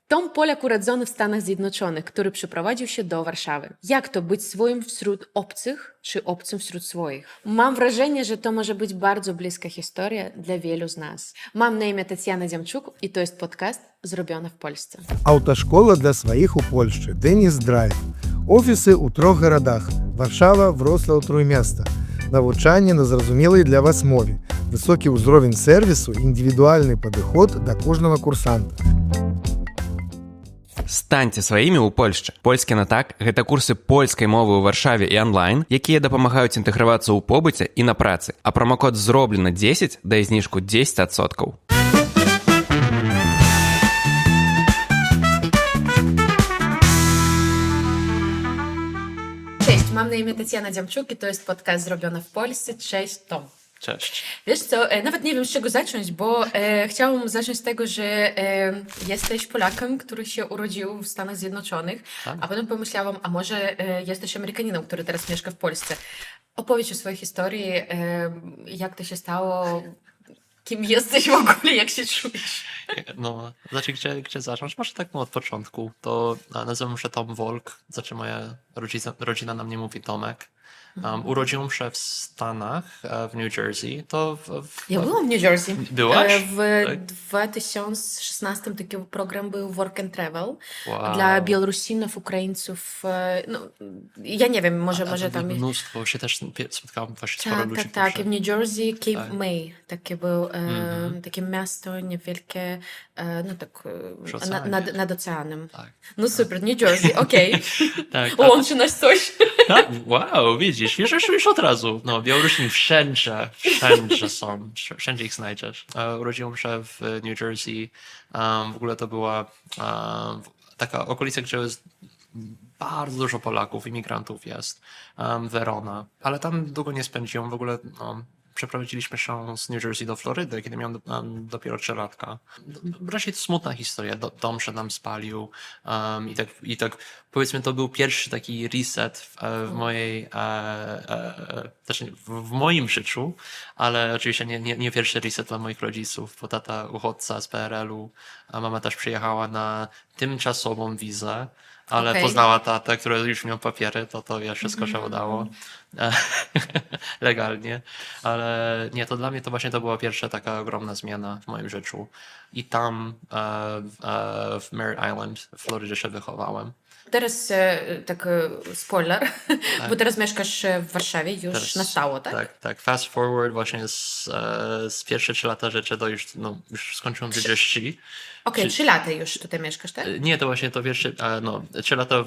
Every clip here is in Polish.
Tom Polak urodzony w Stanach Zjednoczonych, który przeprowadził się do Warszawy. Jak to być swoim wśród obcych, czy obcym wśród swoich? Mam wrażenie, że to może być bardzo bliska historia dla wielu z nas. Mam na imię Tatiana Dziamczuk i to jest podcast zrobiony w Polsce. Аўташкола для сваіх у Польшчы Дэніс Драйв. Офісы ў 3 гарадах. Варшава, Вроцлаў, Тrójmiasto. Навучанне на зразумелай для вас мове. Высокі ўзровень сэрвісу, індывідуальны падыход да кожнага курсанта. Станьце сваімі ў Польшчы. Польскі на так – гэта курсы польскай мовы ў Варшаве і онлайн, якія дапамагаюць інтэгравацца ў побыце і на працы. А промакод «Зроблена 10» дае зніжку 10%. Cześć, mam na imię Tatiana Dziamczuk i to jest podcast zrobiony w Polsce. Cześć, Tom. Cześć. Wiesz co, nawet nie wiem z czego zacząć, bo chciałam zacząć z tego, że jesteś Polakiem, który się urodził w Stanach Zjednoczonych, Tak. a potem pomyślałam, a może jesteś Amerykaninem, który teraz mieszka w Polsce. Opowiedz o swojej historii, jak to się stało, kim jesteś w ogóle, jak się czujesz. No, znaczy, gdzie zacząć? Może tak od początku. To nazywam się Tom Wolk, znaczy moja rodzina na mnie mówi Tomek. Urodziłem się w Stanach, w New Jersey. Ja byłam w New Jersey. Byłaś? W 2016 taki program był Work and Travel Wow. dla Białorusinów, Ukraińców. No, ja nie wiem, może tam... Mnóstwo się też spotkałem właśnie sporo ludzi. Tak. I w New Jersey Cape Tak. May. Takie był, takie miasto niewielkie, no tak, Przy oceanie. nad oceanem. Tak. No super, New Jersey, okej. Tak. Łączy nas coś. Tak? Wow, widzisz, już od razu. No, Białorusini wszędzie są, wszędzie ich znajdziesz. Urodziłem się w New Jersey. W ogóle to była taka okolica, gdzie jest bardzo dużo Polaków, imigrantów jest. Verona. Ale tam długo nie spędziłem. W ogóle przeprowadziliśmy się z New Jersey do Florydy, kiedy miałem dopiero 3 latka. Raczej to smutna historia. Dom się nam spalił i tak powiedzmy to był pierwszy taki reset w mojej też w moim życiu, ale oczywiście nie pierwszy reset dla moich rodziców, bo tata uchodźca z PRL-u, a mama też przyjechała na tymczasową wizę, ale Okej. poznała tatę, który już miał papiery, to ja wszystko się udało legalnie, ale nie, to dla mnie to właśnie to była pierwsza taka ogromna zmiana w moim życiu i tam w Mare Island w Florydzie się wychowałem. Teraz tak spoiler, bo teraz mieszkasz w Warszawie już Teraz- na stałe, tak? Tak. Fast forward właśnie z pierwsze 3 lata życia do już skończyłem 30. Okej, 3 lata już tutaj mieszkasz, tak? Nie, to właśnie to pierwsze, 3 lata,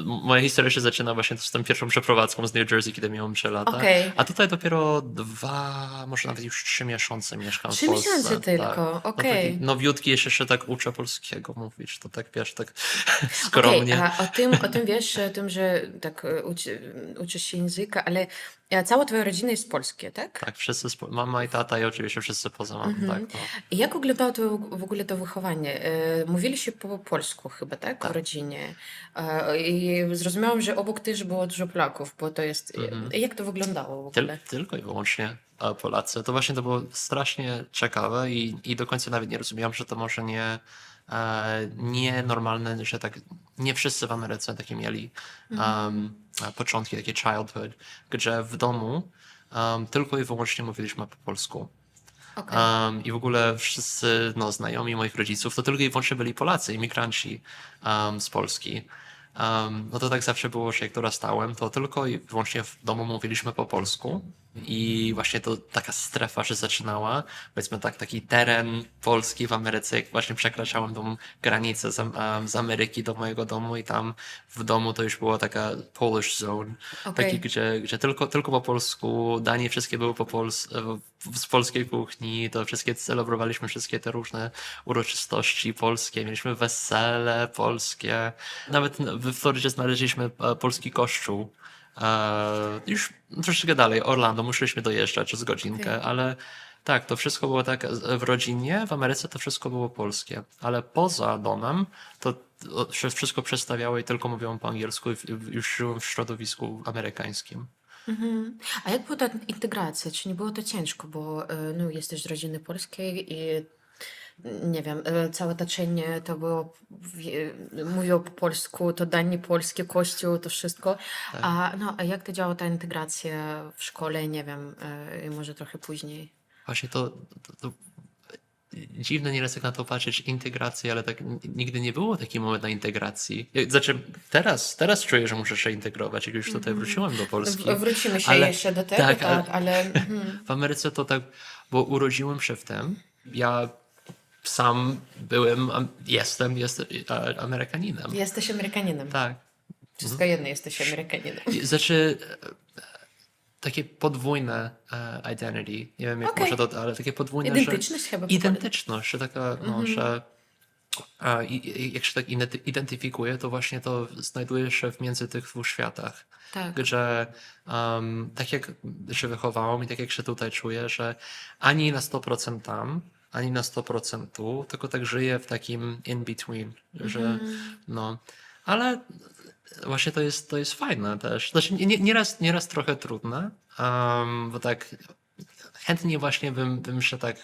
moja historia się zaczyna właśnie z tą pierwszą przeprowadzką z New Jersey, kiedy miałem 3 lata. Okej. A tutaj dopiero 2, może nawet już 3 miesiące mieszkam w 3 Polsce. miesiące tylko, No, okej. taki nowiutki, jeszcze się tak uczę polskiego mówić, to tak wiesz, tak Okej, skromnie. a o tym wiesz, o tym, że tak uczysz się języka, ale cała twoja rodzina jest polskie, tak? Tak, wszyscy, mama i tata i oczywiście wszyscy poza mamą, tak. No. I jak wyglądało to w ogóle to wychowanie? Mówiliście po polsku chyba, tak? W rodzinie. I zrozumiałam, że obok też było dużo Polaków, bo to jest... Jak to wyglądało w ogóle? Tylko i wyłącznie Polacy. To właśnie to było strasznie ciekawe i do końca nawet nie rozumiałem, że to może nie normalne, że tak nie wszyscy w Ameryce takie mieli początki, takie childhood, gdzie w domu tylko i wyłącznie mówiliśmy po polsku. Okej. I w ogóle wszyscy znajomi moich rodziców to tylko i wyłącznie byli Polacy, imigranci z Polski. No to tak zawsze było, że jak dorastałem, to tylko i wyłącznie w domu mówiliśmy po polsku i właśnie to taka strefa się zaczynała, powiedzmy tak, taki teren polski w Ameryce, jak właśnie przekraczałem tą granicę z Ameryki do mojego domu i tam w domu to już była taka Polish zone, Okej. taki, gdzie tylko po polsku, danie wszystkie były z polskiej kuchni, to wszystkie celebrowaliśmy wszystkie te różne uroczystości polskie, mieliśmy wesele polskie, nawet w Florydzie znaleźliśmy polski kościół. Już troszeczkę dalej, Orlando, musieliśmy dojeżdżać z godzinkę, ale tak, to wszystko było tak w rodzinie, w Ameryce to wszystko było polskie, ale poza domem to się wszystko przestawiało i tylko mówiłem po angielsku i już żyłem w środowisku amerykańskim. A jak była ta integracja? Czy nie było to ciężko? Bo no, jesteś z rodziny polskiej i nie wiem, całe otoczenie to było, mówiło po polsku, to danie polskie, kościół, to wszystko. A jak to działa ta integracja w szkole, nie wiem, i może trochę później. Właśnie to dziwne nieraz jak na to patrzeć, integracja, ale tak nigdy nie było taki moment na integracji. Znaczy teraz czuję, że muszę się integrować, jak już tutaj wróciłem do Polski. Wrócimy się Ale- jeszcze do tego, tak, tak, ale- ale W Ameryce to tak, bo urodziłem się w tym, ja sam byłem, jestem Amerykaninem. jesteś Amerykaninem. Tak. Wszystko jedno, jesteś Amerykaninem. Znaczy, takie podwójne identity, nie wiem jak Okej. może to, ale takie podwójne, Identyczność chyba. identyczność, że taka, no, że jak się tak identyfikuje, to właśnie to znajduje się między tych dwóch światach. Tak. Że tak jak się wychowałam i tak jak się tutaj czuję, że ani na 100% tam, ani na 100% tu, tylko tak żyję w takim in-between, że no, ale właśnie to jest fajne też. Znaczy, nieraz trochę trudne, bo tak chętnie właśnie bym się tak,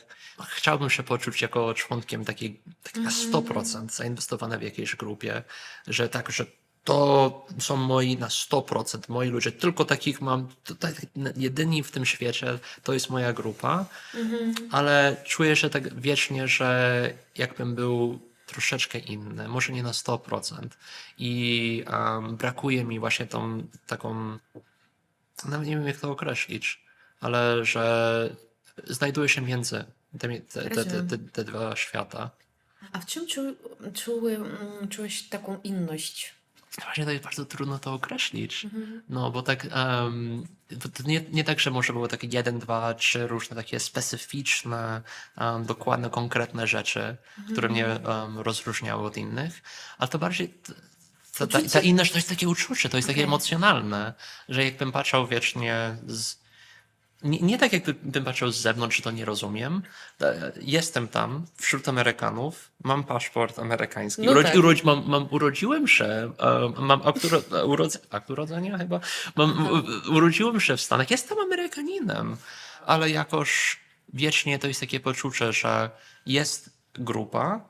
chciałbym się poczuć jako członkiem takiej na 100% zainwestowane w jakiejś grupie, że tak, że to są moi na 100%, moi ludzie, tylko takich mam, jedyni w tym świecie, to jest moja grupa, ale czuję się tak wiecznie, że jakbym był troszeczkę inny, może nie na 100%. I brakuje mi właśnie tą taką, nawet nie wiem jak to określić, ale że znajduję się między te dwa świata. A w czym czułeś taką inność? Właśnie to jest bardzo trudno to określić. No, bo tak to nie tak, że może były takie 1, 2, 3 różne takie specyficzne, dokładne, konkretne rzeczy, które mnie rozróżniały od innych, ale to bardziej ta inność to jest takie uczucie, to jest takie emocjonalne, że jakbym patrzał wiecznie nie tak, jakbym patrzył z zewnątrz, że to nie rozumiem. Jestem tam, wśród Amerykanów, mam paszport amerykański. No tak. Urodziłem się, mam akt urodzenia chyba. Urodziłem się w Stanach, jestem Amerykaninem, ale jakoś wiecznie to jest takie poczucie, że jest grupa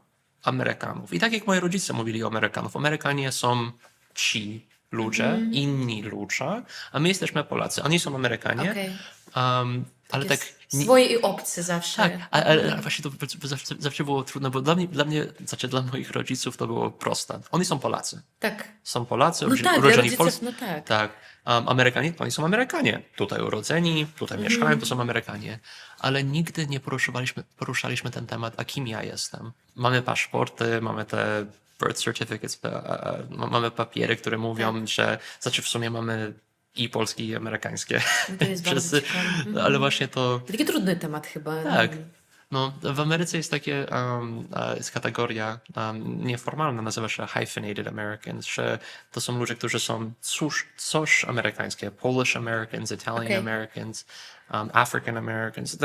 Amerykanów. I tak jak moi rodzice mówili o Amerykanów, Amerykanie są ci ludzie, inni ludzie, a my jesteśmy Polacy. Oni są Amerykanie. Okej. Ale tak. Swoi i obcy zawsze. Tak, ale właśnie to zawsze było trudne, bo znaczy dla moich rodziców to było proste. Oni są Polacy. Tak. Są Polacy, No tak, dla urodzeni w rodziców, Polsce. no tak. Tak. Amerykanie, oni są Amerykanie. Tutaj urodzeni, tutaj mieszkają, to są Amerykanie. Ale nigdy nie poruszaliśmy ten temat, a kim ja jestem. Mamy paszporty, mamy te birth certificates, mamy papiery, które mówią, że znaczy w sumie mamy i polskie, i amerykańskie. No to jest bardzo Wszyscy, ciekawe. ale właśnie to. To taki trudny temat chyba. Tak. No, w Ameryce jest takie, jest kategoria nieformalna, nazywa się hyphenated Americans, że to są ludzie, którzy są coś amerykańskie, Polish Americans, Italian Okej. Americans, African Americans,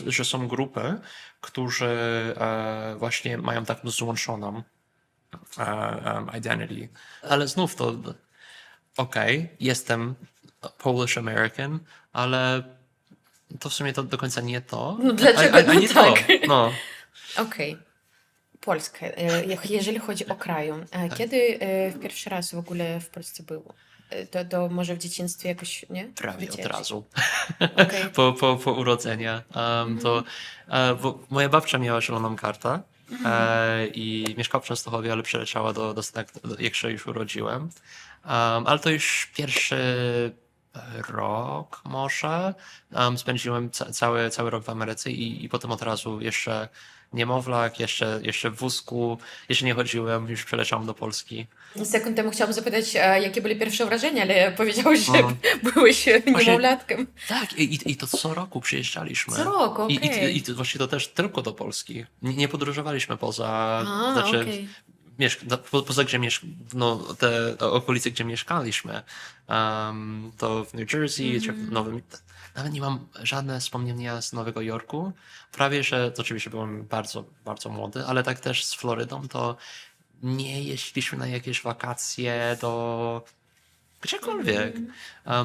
że są grupy, którzy właśnie mają taką złączoną identity. Ale znów to, okej, jestem Polish American, ale to w sumie to do końca nie to. No dlaczego? A No nie tak. to. No. Okej. Polska. Jeżeli chodzi o kraju. Kiedy pierwszy raz w ogóle w Polsce był? To może w dzieciństwie jakoś, nie? Prawie od Dziecięciu. razu. Okej. Po urodzenia. Bo moja babcia miała zieloną kartę i mieszkała w Częstochowie, ale przeleciała do Stanów, jak się już urodziłem. Ale to już pierwszy rok może. Spędziłem cały rok w Ameryce i potem od razu jeszcze niemowlak, jeszcze w wózku, jeszcze nie chodziłem, już przeleciałem do Polski. Sekund temu chciałam zapytać, jakie były pierwsze wrażenia, ale powiedziałeś, że No. byłeś niemowlatkiem. Tak, i to co roku przyjeżdżaliśmy. Co roku, okej. I to właśnie to też tylko do Polski. Nie podróżowaliśmy poza, Okej. poza gdzie te okolice, gdzie mieszkaliśmy. To w New Jersey, czy w Nowym... Nawet nie mam żadne wspomnienia z Nowego Jorku. Prawie, że to oczywiście byłem bardzo, bardzo młody, ale tak też z Florydą to nie jeździliśmy na jakieś wakacje do gdziekolwiek.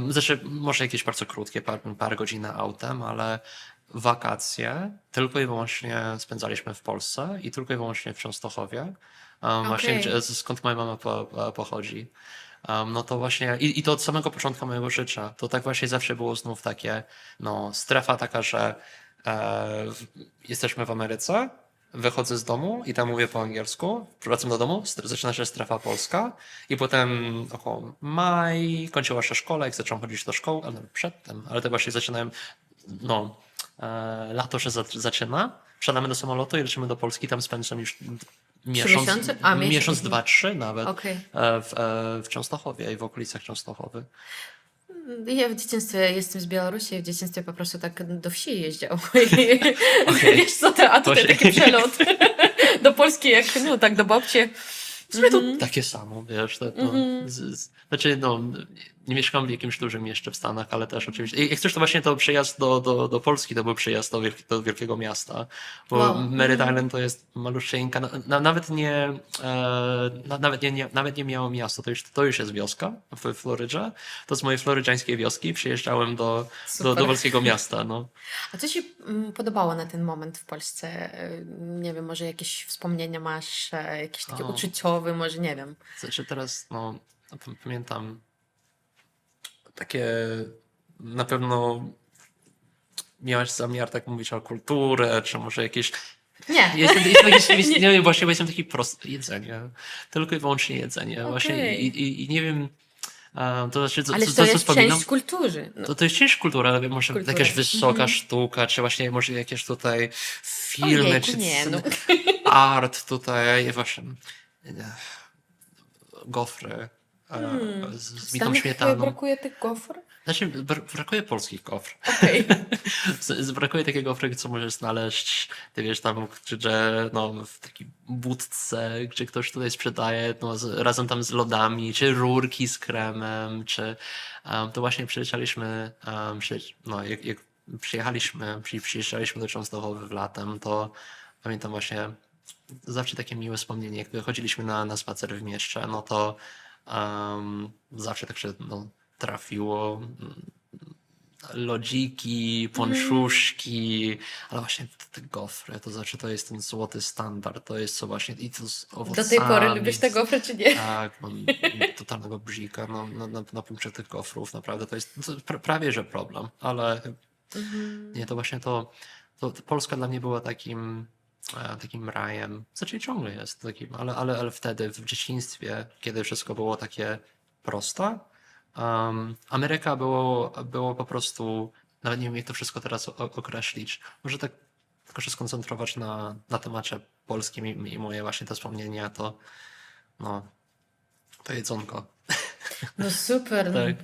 Znaczy, może jakieś bardzo krótkie, parę godzin autem, ale wakacje tylko i wyłącznie spędzaliśmy w Polsce i tylko i wyłącznie w Częstochowie. Właśnie Okej. skąd moja mama pochodzi. No to właśnie, i to od samego początku mojego życia. To tak właśnie zawsze było znów takie, no, strefa taka, że jesteśmy w Ameryce, wychodzę z domu i tam mówię po angielsku, wracam do domu, zaczyna się strefa polska i potem około maj, kończyła się szkoła, jak zacząłem chodzić do szkoły, ale przedtem, ale to właśnie zaczynałem, no, lato się zaczyna, wsiadamy do samolotu i lecimy do Polski, tam spędzam już miesiąc, miesiące? A, miesiąc. miesiąc, dwa, trzy nawet Okej. w Częstochowie i w okolicach Częstochowy. Ja w dzieciństwie jestem z Białorusi, w dzieciństwie po prostu tak do wsi jeździł. Okej. Wiesz co, a tutaj To się- taki przelot do Polski, jak no tak do babci. W sumie to takie samo, wiesz. Znaczy, no, nie mieszkam w jakimś dużym mieście w Stanach, ale też oczywiście. Jak chcesz, to właśnie to przyjazd do Polski to był przyjazd do wielkiego miasta. Bo Wow. Merritt Island to jest malusieńka, nawet nie miało miasto, to już jest wioska w Florydzie. To z mojej florydziańskiej wioski przyjeżdżałem do Super. polskiego miasta. No. A co ci podobało na ten moment w Polsce? Nie wiem, może jakieś wspomnienia masz, jakieś takie O. uczuciowe, może nie wiem. Znaczy teraz, no, pamiętam takie, na pewno miałaś zamiar tak mówić o kulturę, czy może jakieś, Nie. nie wiem, właśnie, bo jestem taki prosty, jedzenie, tylko i wyłącznie jedzenie, właśnie Okej. i nie wiem, to znaczy, Ale co to jest wspominam, część kultury. No. to jest część kultury, ale może Kultury. jakaś wysoka sztuka, czy właśnie może jakieś tutaj filmy, Ojejku, czy nie, no. art tutaj, właśnie gofry z bitą Stanach śmietaną. brakuje tych gofor? Znaczy, brakuje polskich gofr. Okej. Brakuje takiego gofry, co możesz znaleźć, ty wiesz, tam, że no, w takiej budce, gdzie ktoś tutaj sprzedaje, no, razem tam z lodami, czy rurki z kremem, czy to właśnie przylecieliśmy, no, jak przyjeżdżaliśmy do Częstochowy latem, to pamiętam właśnie zawsze takie miłe wspomnienie, jak wychodziliśmy na spacer w mieście, no to zawsze tak się no, trafiło lodziki, ponczuszki, ale właśnie te gofry, to znaczy to jest ten złoty standard, to jest co właśnie i to z owocami. Do tej pory lubisz te gofry, czy nie? Tak, mam totalnego bzika no, na punkcie tych gofrów, naprawdę to jest prawie że problem, ale nie, to właśnie to Polska dla mnie była takim rajem, znaczy ciągle jest takim, ale wtedy w dzieciństwie, kiedy wszystko było takie proste, Ameryka było po prostu, nawet nie wiem jak to wszystko teraz określić, może tak tylko się skoncentrować na temacie polskim i moje właśnie te wspomnienia, to no, to jedzonko. No super. No. Tak.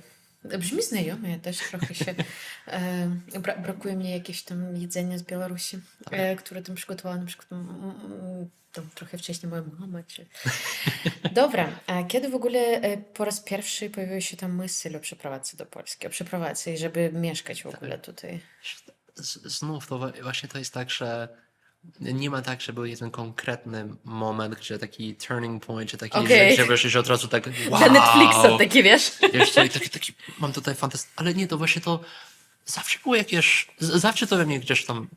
Brzmi znajomo, ja też trochę się... brakuje mnie jakieś tam jedzenia z Białorusi, które tam przygotowała na przykład tam trochę wcześniej moja mama. Czy... Dobra, a kiedy w ogóle po raz pierwszy pojawiła się ta myśl o przeprowadzce do Polski, o przeprowadzce i żeby mieszkać w ogóle tutaj? Znów to właśnie to jest tak, że nie ma tak, że był jeden konkretny moment, gdzie taki turning point, czy taki, Okej. że weszli, że od razu tak wow. Dla Netflixa takie, wiesz? Wiesz co, i taki mam tutaj fantastyczny, ale nie, to właśnie to zawsze było jakieś, zawsze to we mnie gdzieś tam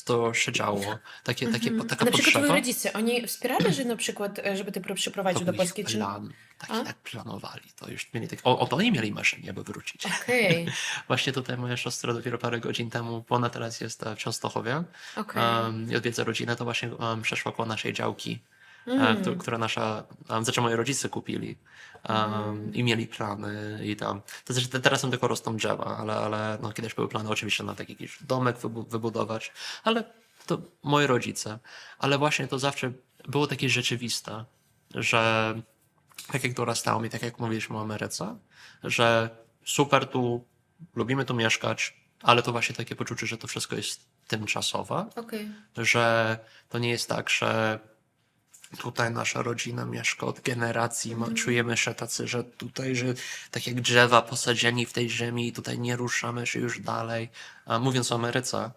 to się działo, taka A na przykład twoi potrzeba. rodzice, oni wspierali, że na przykład, żeby ty przeprowadził do był ich Polski? Czy... plan, taki A? jak planowali, to już mieli to oni mieli marzenie, by wrócić. Okej, Właśnie tutaj moja siostra dopiero parę godzin temu, bo ona teraz jest w Częstochowie okej. i odwiedza rodzinę, to właśnie przeszła koło naszej działki, która znaczy moi rodzice kupili i mieli plany i tam. To znaczy teraz są tylko rosną drzewa, ale no, kiedyś były plany oczywiście na taki jakiś domek wybudować, ale to moi rodzice. Ale właśnie to zawsze było takie rzeczywiste, że tak jak dorastałem i tak jak mówiliśmy o Ameryce, że super tu, lubimy tu mieszkać, ale to właśnie takie poczucie, że to wszystko jest tymczasowe, Okej. że to nie jest tak, że tutaj nasza rodzina mieszka od generacji, czujemy się tacy, że tutaj, że tak jak drzewa posadzeni w tej ziemi i tutaj nie ruszamy się już dalej. Mówiąc o Ameryce,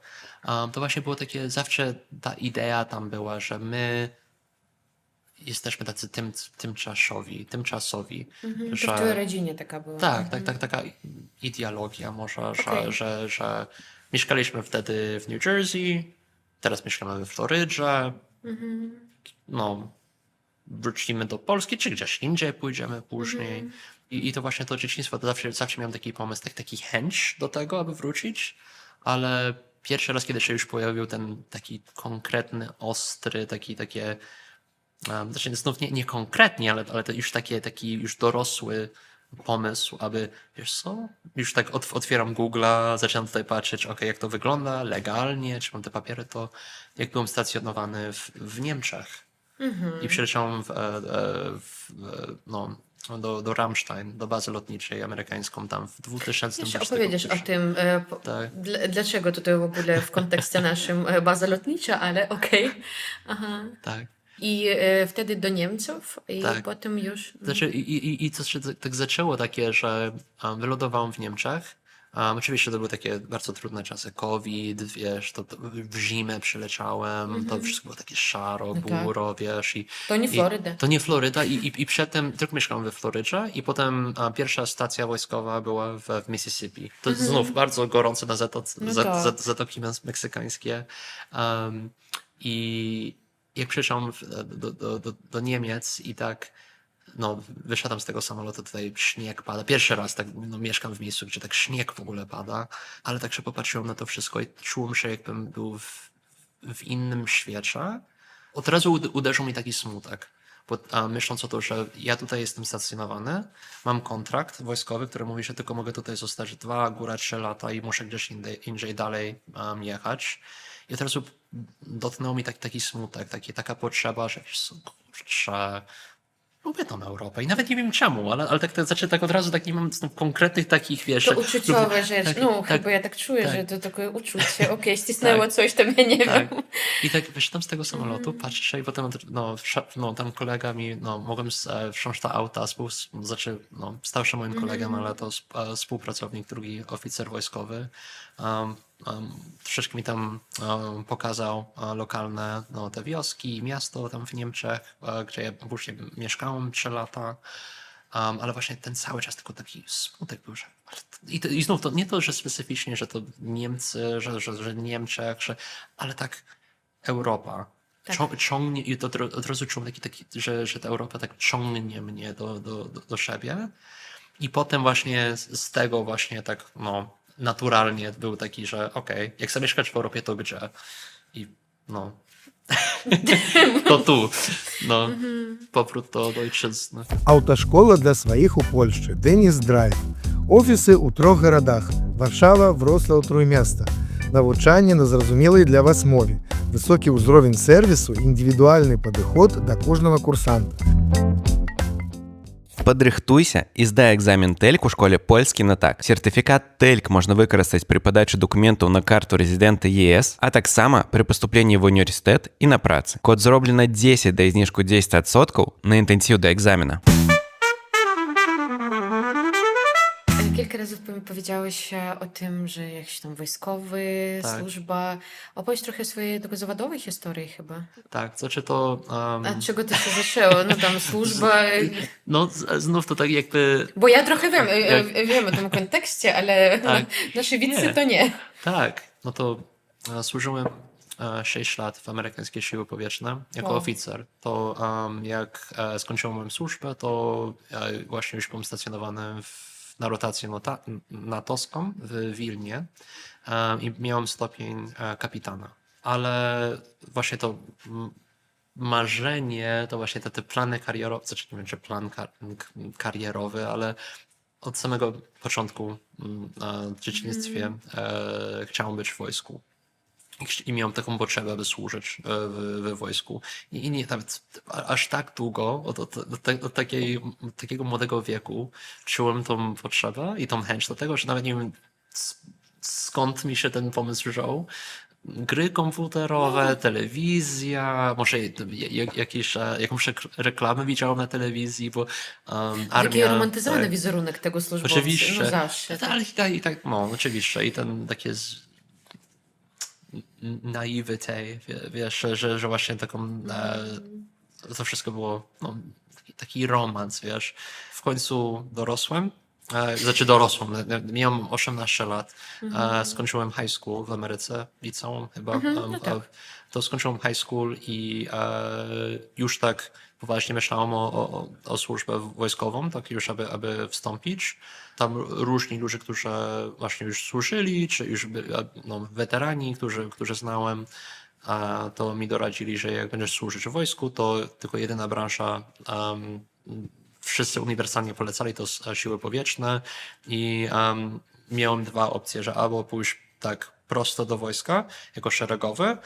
to właśnie było takie, zawsze ta idea tam była, że my jesteśmy tacy tymczasowi, To w że twojej rodzinie taka była. tak, taka ideologia może, Okej. że Mieszkaliśmy wtedy w New Jersey, teraz mieszkamy we Florydzie. No, wrócimy do Polski, czy gdzieś indziej pójdziemy później. I to właśnie to dzieciństwo, to zawsze miałem taki pomysł, taki chęć do tego, aby wrócić, ale pierwszy raz, kiedy się już pojawił ten taki konkretny, ostry, znaczy znów nie konkretnie, ale to już taki już dorosły pomysł, aby, wiesz co, już tak otwieram Google'a, zaczynam tutaj patrzeć, jak to wygląda legalnie, czy mam te papiery, to jak byłem stacjonowany w Niemczech i przyleciałem do Ramstein, do bazy lotniczej amerykańską tam w 2000 Jeszcze opowiedziesz o tym, Tak. dlaczego tutaj w ogóle w kontekście naszym baza lotnicza, ale okej. Aha. Tak. I wtedy do Niemców i Tak. potem już... Znaczy, i to się tak zaczęło takie, że wylądowałem w Niemczech. Oczywiście to były takie bardzo trudne czasy. COVID, wiesz, to w zimę przyleciałem, to wszystko było takie szaro, tak. buro, wiesz. To nie Floryda. To nie Floryda i przedtem tylko mieszkałem we Florydzie i potem pierwsza stacja wojskowa była w Mississippi. To znów bardzo gorąco na tak. Zatoki Meksykańskie. I jak przyjechałem do Niemiec i tak wysiadam z tego samolotu, tutaj śnieg pada. Pierwszy raz tak mieszkam w miejscu, gdzie tak śnieg w ogóle pada, ale tak się popatrzyłem na to wszystko i czułem się, jakbym był w innym świecie. Od razu uderzył mi taki smutek, bo myśląc o to, że ja tutaj jestem stacjonowany, mam kontrakt wojskowy, który mówi, że tylko mogę tutaj zostać 2, góra 3 lata i muszę gdzieś indziej dalej jechać. I od razu dotknął mi taki smutek, taka potrzeba, że kurczę, lubię tą Europę i nawet nie wiem czemu, ale tak od razu tak nie mam konkretnych takich, wiesz... To uczuciowe rzecz. Chyba ja tak czuję, że to takie uczucie. Ściśnęło coś, tam ja nie wiem. I tak wyszedłem z tego samolotu, patrzę i potem tam kolega mi, mogłem wsiąść do auta, stał się moim kolegą, ale to współpracownik, drugi oficer wojskowy. Troszeczkę mi tam pokazał lokalne te wioski, miasto tam w Niemczech, gdzie ja później mieszkałem 3 lata. Ale właśnie ten cały czas tylko taki smutek był, że... I znów to nie to, że specyficznie, że to Niemcy, że Niemczech, ale tak Europa. Tak. Ciągnie, i to od razu czułem że ta Europa tak ciągnie mnie do siebie. I potem właśnie z tego właśnie tak naturalnie był taki, że jak sobie mieszkać w Europie, to gdzie? I to tu. Powrót do ojczyzny. Аўташкола для сваіх у Польшчы Дэніс Драйв. Офісы ў 3 гарадах: Варшава, Вроцлаў, Труйместа. Навучанне на зразумелай для вас мове. Высокі ўзровень сэрвісу, індывідуальны падыход да кожнага курсанта. Падрыхтуйся і здай экзамен TELK у школе польскі на так. Сертыфікат TELK можна выкарыстаць пры падачы дакументаў на карту рэзідэнта ЕС, а таксама пры паступленні в універсітэт і на працы. Код зроблена 10 дае зніжку 10% на інтэнсіў да экзамена. Kilka razy powiedziałeś o tym, że jakiś tam wojskowy, Tak. służba. Opowiedz trochę o swojej tego zawodowej historii chyba. Tak, znaczy to... A czego to się zaczęło? Tam służba... Znów to tak jakby... Bo ja trochę wiem o tym kontekście, ale Tak. nasi widzy Nie. to nie. Tak, to służyłem 6 lat w amerykańskie siły powietrzne jako Wow. oficer. To jak skończyłem moją służbę, to właśnie już byłem stacjonowany na rotację natowską w Wilnie i miałem stopień kapitana. Ale właśnie to marzenie, to właśnie te plany karierowe, znaczy nie wiem, czy plan karierowy, ale od samego początku w dzieciństwie chciałem być w wojsku. I miałem taką potrzebę, aby służyć we wojsku. I nie nawet aż tak długo, od takiego młodego wieku czułem tą potrzebę i tą chęć do tego, że nawet nie wiem skąd mi się ten pomysł wziął. Gry komputerowe, telewizja, może jakąś reklamę widziałem na telewizji, bo Taki armia... romantyzowany tak. wizerunek tego służbowca. Oczywiście. Zawsze. Tak, oczywiście. I ten takie naivete, wiesz, że właśnie taką to wszystko było taki romans, wiesz. W końcu dorosłem Znaczy dorosłą, miałem 18 lat, skończyłem high school w Ameryce, liceum chyba, to skończyłem high school i już tak poważnie myślałem o służbę wojskową, tak już aby wstąpić. Tam różni ludzie, którzy właśnie już służyli, czy już weterani, którzy znałem, to mi doradzili, że jak będziesz służyć w wojsku, to tylko jedyna branża, wszyscy uniwersalnie polecali to siły powietrzne i miałem dwa opcje, że albo pójść tak prosto do wojska jako szeregowy,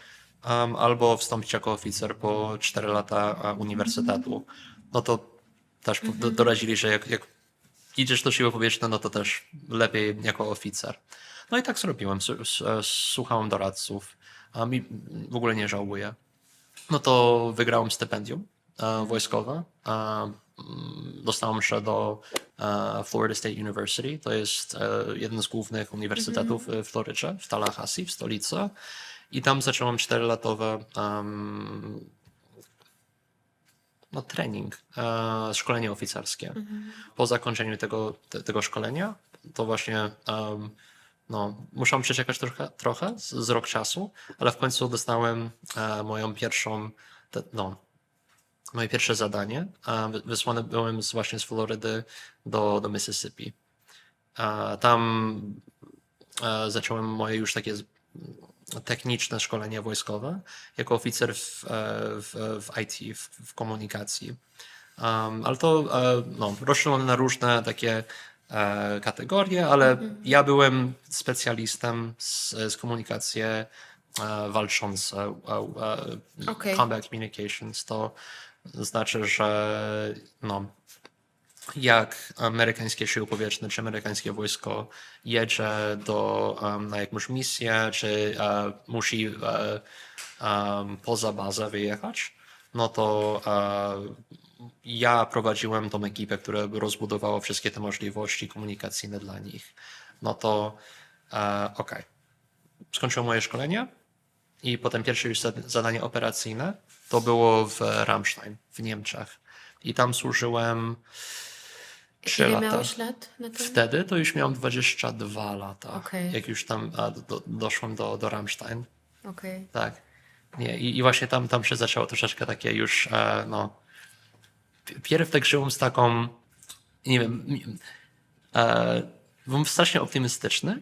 albo wstąpić jako oficer po 4 lata uniwersytetu. No to też doradzili, że jak idziesz do siły powietrznej, no to też lepiej jako oficer. No i tak zrobiłem, słuchałem doradców, i w ogóle nie żałuję. No to wygrałem stypendium wojskowe. Dostałem się do Florida State University. To jest jeden z głównych uniwersytetów w Florydzie, w Tallahassee, w stolicy. I tam zacząłem 4-latowe trening, szkolenie oficerskie. Po zakończeniu tego szkolenia, to właśnie musiałem przeczekać trochę z rok czasu, ale w końcu dostałem moje pierwsze zadanie. Wysłany byłem właśnie z Florydy do Mississippi. Tam zacząłem moje już takie techniczne szkolenie wojskowe jako oficer w IT, w komunikacji. Ale to rozszerzone na różne takie kategorie, ale ja byłem specjalistą z komunikacji walczące, combat communications. To znaczy, że jak amerykańskie siły powietrzne czy amerykańskie wojsko jedzie na jakąś misję, czy musi poza bazę wyjechać, no to ja prowadziłem tą ekipę, która rozbudowała wszystkie te możliwości komunikacyjne dla nich. No to skończyłem moje szkolenie i potem pierwsze już zadanie operacyjne to było w Ramstein w Niemczech. I tam służyłem 3 Ile lata. miałeś lat na tym? Wtedy to już miałem 22 lata, Okej. jak już tam doszłem do Ramstein. Okej. Tak. Nie, i właśnie tam się zaczęło troszeczkę takie już, pierw tak żyłem z taką, nie wiem, byłem strasznie optymistyczny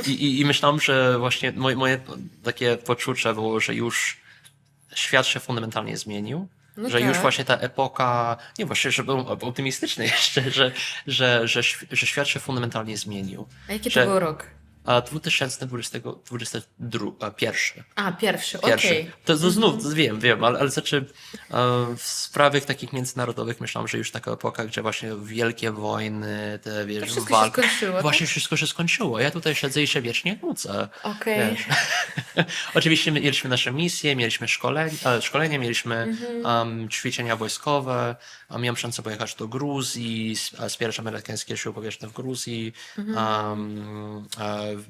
i myślałem, że właśnie moje takie poczucie było, że już świat się fundamentalnie zmienił. No że już tak. właśnie ta epoka, nie właśnie, że byłem optymistyczny jeszcze, że świat się fundamentalnie zmienił. A jaki Że- to był rok? 2021. Pierwszy, Pierwszy. okej. To znów, wiem, ale znaczy w sprawach takich międzynarodowych myślałem, że już taka epoka, gdzie właśnie wielkie wojny, te wiesz, wszystko się skończyło, Właśnie tak? wszystko się skończyło. Ja tutaj siedzę i się wiecznie nudzę. Okej. Wiesz. Oczywiście mieliśmy nasze misje, mieliśmy szkolenie, mieliśmy ćwiczenia wojskowe. Miałem szansę pojechać do Gruzji, wspierać amerykańskie siły powietrzne w Gruzji.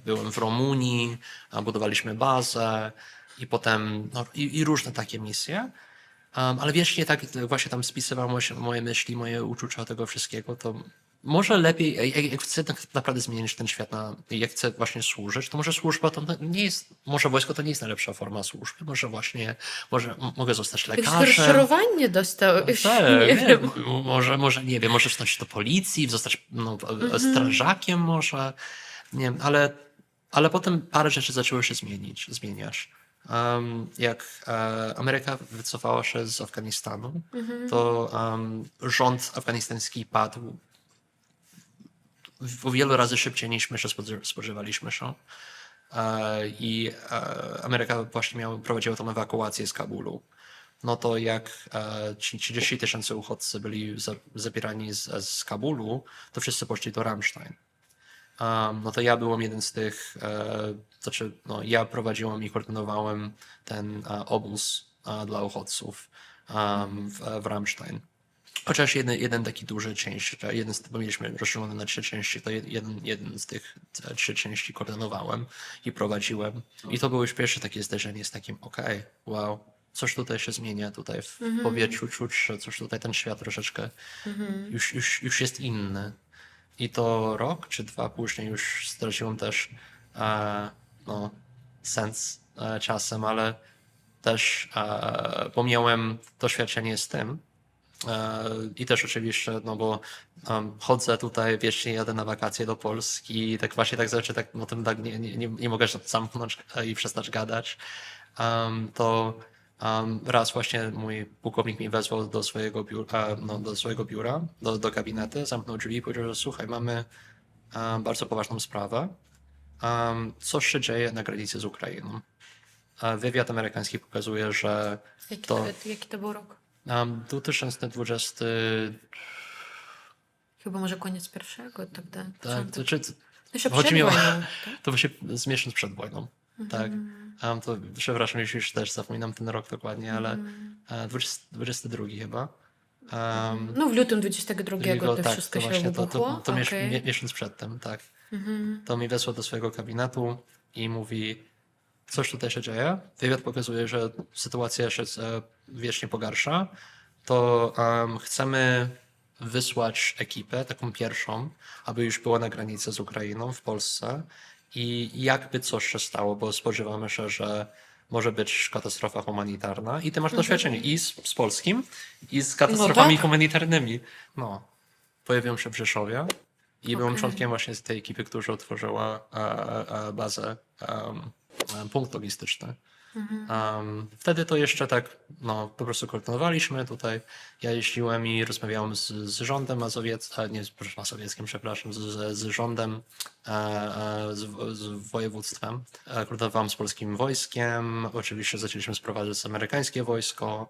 Byłem w Rumunii, budowaliśmy bazę i potem i różne takie misje. Ale wiecznie tak właśnie tam spisywałem moje myśli, moje uczucia tego wszystkiego, to może lepiej, jak chcę tak naprawdę zmienić ten świat, jak chcę właśnie służyć, to może służba to nie jest, może wojsko to nie jest najlepsza forma służby, może właśnie, mogę zostać Jakieś lekarzem. rozczarowanie dostałeś. Tak, Nie wiem. może nie wiem, może wstąpić do policji, zostać strażakiem może, nie wiem, ale potem parę rzeczy zaczęło się zmieniać. Jak Ameryka wycofała się z Afganistanu, to rząd afganistański padł o wiele razy szybciej niż my się spodziewaliśmy się. I Ameryka właśnie prowadziła tą ewakuację z Kabulu. No to jak ci 30 000 uchodźcy byli zabierani z Kabulu, to wszyscy poszli do Ramstein. No to ja byłem jeden z tych, ja prowadziłem i koordynowałem ten obóz dla uchodźców w Ramstein. Chociaż jeden taki duży część, bo mieliśmy rozszerzone na 3 części, to jeden z tych 3 części koordynowałem i prowadziłem. I to było już pierwsze takie zderzenie z takim, wow, coś tutaj się zmienia, tutaj w powietrzu czuć, że coś tutaj ten świat troszeczkę już jest inny. I to rok czy 2 później już straciłem też no, sens czasem, ale też bo miałem doświadczenie z tym. I też oczywiście, no bo chodzę tutaj, wiecznie jadę na wakacje do Polski i tak właśnie tak zawsze tak, no tym tak nie mogę się zamknąć i przestać gadać. To raz właśnie mój pułkownik mnie wezwał do swojego biura, do swojego biura, do gabinetu, zamknął drzwi i powiedział, że słuchaj, mamy bardzo poważną sprawę. Co się dzieje na granicy z Ukrainą? Wywiad amerykański pokazuje, że to Jaki to był rok? 2020, Chyba może koniec pierwszego, tak dalej. tak, to, czy, Jeszcze chodzi przed mi o- wojną, tak? to właśnie z miesiąc przed wojną, tak. To przepraszam, już też zapominam ten rok dokładnie, ale 22 chyba. No w lutym 22 to tak, wszystko się właśnie wybuchło. to Okej. miesiąc przedtem, tak. To mi wesłał do swojego gabinetu i mówi, coś tutaj się dzieje. Wywiad pokazuje, że sytuacja się wiecznie pogarsza. To chcemy wysłać ekipę, taką pierwszą, aby już była na granicy z Ukrainą w Polsce i jakby coś się stało, bo spodziewamy się, że może być katastrofa humanitarna i ty masz doświadczenie i z polskim, i z katastrofami tak. humanitarnymi. No, pojawiłem się w Rzeszowie i byłem Okej. członkiem właśnie z tej ekipy, która utworzyła bazę, punkt logistyczny. Wtedy to jeszcze tak, no, po prostu koordynowaliśmy tutaj. Ja jeździłem i rozmawiałem z rządem mazowieckim, nie, mazowieckim, przepraszam, z rządem, z województwem. Koordynowałem z polskim wojskiem, oczywiście zaczęliśmy sprowadzać amerykańskie wojsko.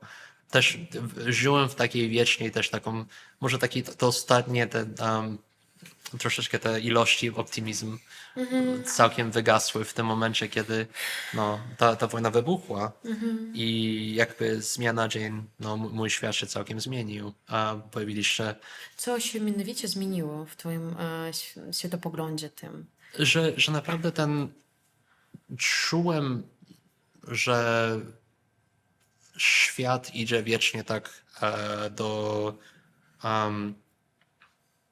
Też żyłem w takiej wiecznej, też taką, może takie to ostatnie, troszeczkę te ilości optymizm całkiem wygasły w tym momencie, kiedy no, ta wojna wybuchła i jakby z dnia na dzień no, mój świat się całkiem zmienił. A pojawili się, Co się mianowicie zmieniło w twoim światopoglądzie tym? że naprawdę czułem, że świat idzie wiecznie tak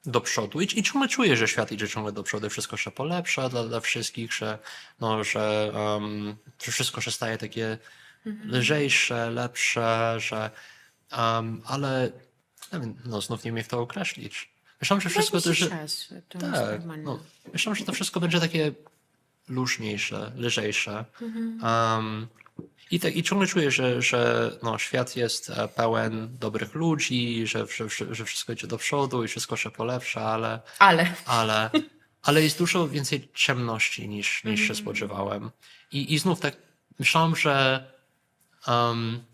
do przodu i czuję, że świat idzie ciągle do przodu, wszystko się polepsza dla wszystkich, że, no, że wszystko się staje takie lżejsze, lepsze, że ale nie wiem, no, znów nie wiem jak to określić. Myślałem, że wszystko Daj mi to, się że czas, to jest tak, normalne. no, myślałem, że to wszystko będzie takie luźniejsze, lżejsze. I ciągle czuję, że no, świat jest pełen dobrych ludzi, że wszystko idzie do przodu i wszystko się polepsza, ale jest dużo więcej ciemności niż się spodziewałem. I znów tak myślałem, że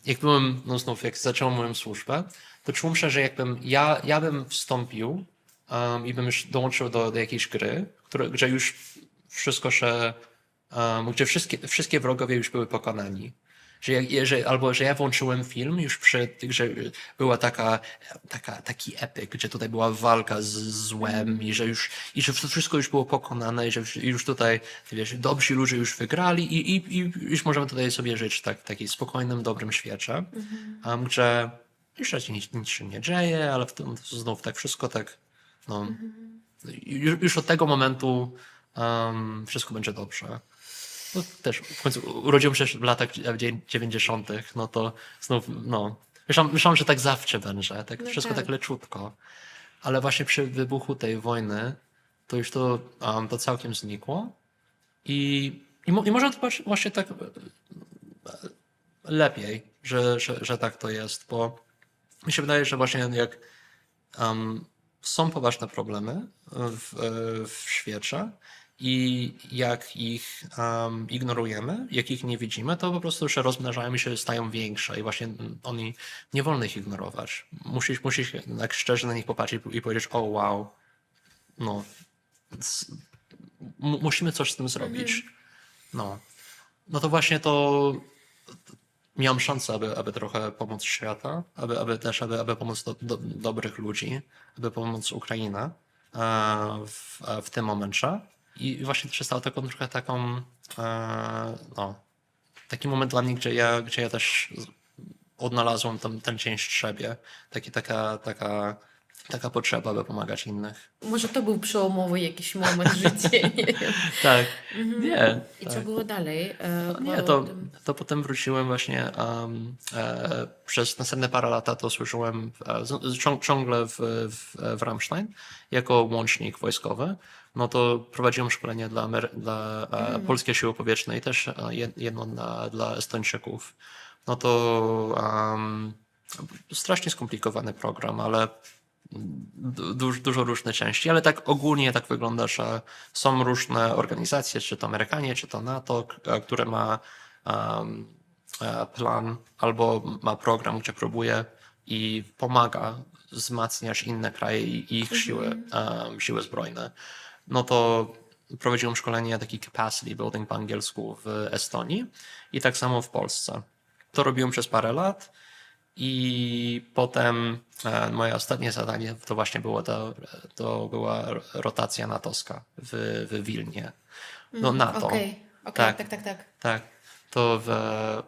jak byłem, no znów jak zacząłem moją służbę, to czułem się, że jakbym ja bym wstąpił i bym już dołączył do jakiejś gry, gdzie już wszystko się, gdzie wszystkie wrogowie już były pokonani. Albo że ja włączyłem film już że była taki epic, gdzie tutaj była walka z złem i że wszystko już było pokonane i że już tutaj, wiesz, dobrzy ludzie już wygrali i już możemy tutaj sobie żyć w takim spokojnym, dobrym świecie, gdzie już raczej nic się nie dzieje, ale znów tak wszystko tak, no, już od tego momentu wszystko będzie dobrze. No też w końcu urodziłem się w latach 90., no to znów, no, myślałem, że tak zawsze będzie, tak No wszystko tak. tak leciutko. Ale właśnie przy wybuchu tej wojny, to już to całkiem znikło i może to właśnie tak lepiej, że tak to jest, bo mi się wydaje, że właśnie jak są poważne problemy w świecie i jak ich ignorujemy, jak ich nie widzimy, to po prostu się rozmnażają i się stają większe i właśnie oni, nie wolno ich ignorować. Musisz tak szczerze na nich popatrzeć i powiedzieć, o wow, no, musimy coś z tym zrobić. No to właśnie to miałem szansę, aby trochę pomóc świata, aby pomóc dobrych ludzi, aby pomóc Ukrainie w tym momencie. I właśnie to się stało taką no, taki moment dla mnie, gdzie ja też odnalazłem tę część siebie, taka taka potrzeba, by pomagać innych. Może to był przełomowy jakiś moment w życiu, nie wiem. Tak, nie. I tak. co było dalej? Nie, to potem wróciłem właśnie przez następne parę lat to służyłem ciągle w Rammstein jako łącznik wojskowy. No to prowadziłem szkolenie dla Polskiej Siły Powietrznej, też jedno dla Estończyków. No to strasznie skomplikowany program, ale dużo różnych części, ale tak ogólnie tak wygląda, że są różne organizacje, czy to Amerykanie, czy to NATO, które ma plan albo ma program, gdzie próbuje i pomaga wzmacniać inne kraje i ich siły zbrojne. No to prowadziłem szkolenie taki capacity building po angielsku w Estonii i tak samo w Polsce. To robiłem przez parę lat. I potem moje ostatnie zadanie to właśnie to była rotacja natowska w Wilnie. No NATO. Okej, Tak. tak. Tak.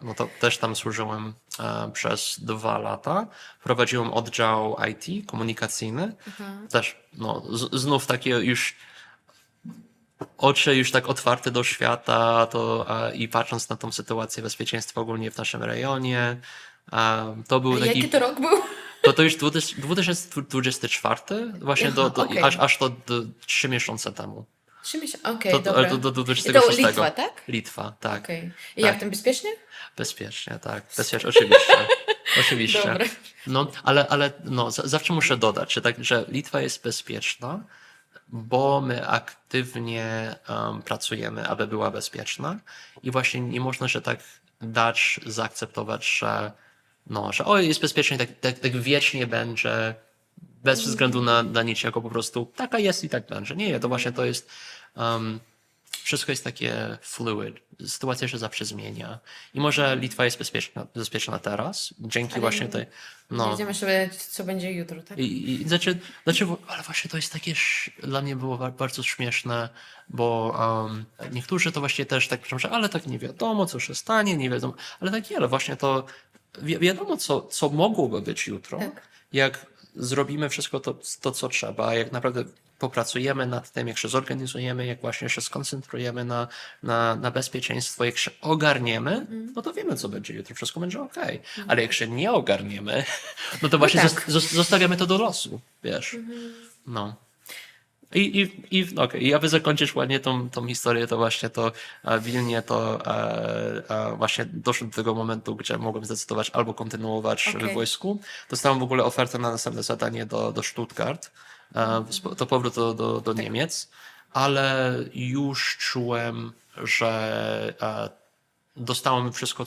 No to też tam służyłem przez 2 lata. Prowadziłem oddział IT komunikacyjny. Też znów takie już oczy już tak otwarte do świata i patrząc na tą sytuację bezpieczeństwa ogólnie w naszym rejonie. To był taki... Jaki to rok był? To już 2024, właśnie okej. aż to 3 miesiące temu. 3 miesiące, okej, dobra. Do I to 26. Litwa, tak? Litwa, tak. Okej. I Tak. jak tam bezpiecznie? Bezpiecznie, tak. Bezpiecznie, oczywiście. Oczywiście. Dobra. No, ale zawsze muszę dodać, że Litwa jest bezpieczna, bo my aktywnie pracujemy, aby była bezpieczna i właśnie nie można się tak dać zaakceptować, że jest bezpiecznie, tak wiecznie będzie, bez względu na niczego, po prostu taka jest i tak będzie. Nie, to właśnie to jest, wszystko jest takie fluid, sytuacja się zawsze zmienia i może Litwa jest bezpieczna teraz, dzięki Ale właśnie tej, Nie wiemy sobie, co będzie jutro, tak? ale właśnie to jest takie, dla mnie było bardzo śmieszne, bo niektórzy to właśnie też tak piszą, że ale tak nie wiadomo, co się stanie, nie wiadomo, ale tak nie, ale właśnie to wiadomo, co mogłoby być jutro, Tak. jak zrobimy wszystko to, co trzeba, jak naprawdę popracujemy nad tym, jak się zorganizujemy, jak właśnie się skoncentrujemy na bezpieczeństwo, jak się ogarniemy, no to wiemy, co będzie jutro, wszystko będzie okej. Ale jak się nie ogarniemy, no to właśnie tak. zostawiamy to do losu, wiesz. No. I aby zakończyć ładnie tą historię, to właśnie to w Wilnie to właśnie doszło do tego momentu, gdzie mogłem zdecydować albo kontynuować w wojsku. Dostałem w ogóle ofertę na następne zadanie do Stuttgart, to powrót do Niemiec, ale już czułem, że dostałem wszystko,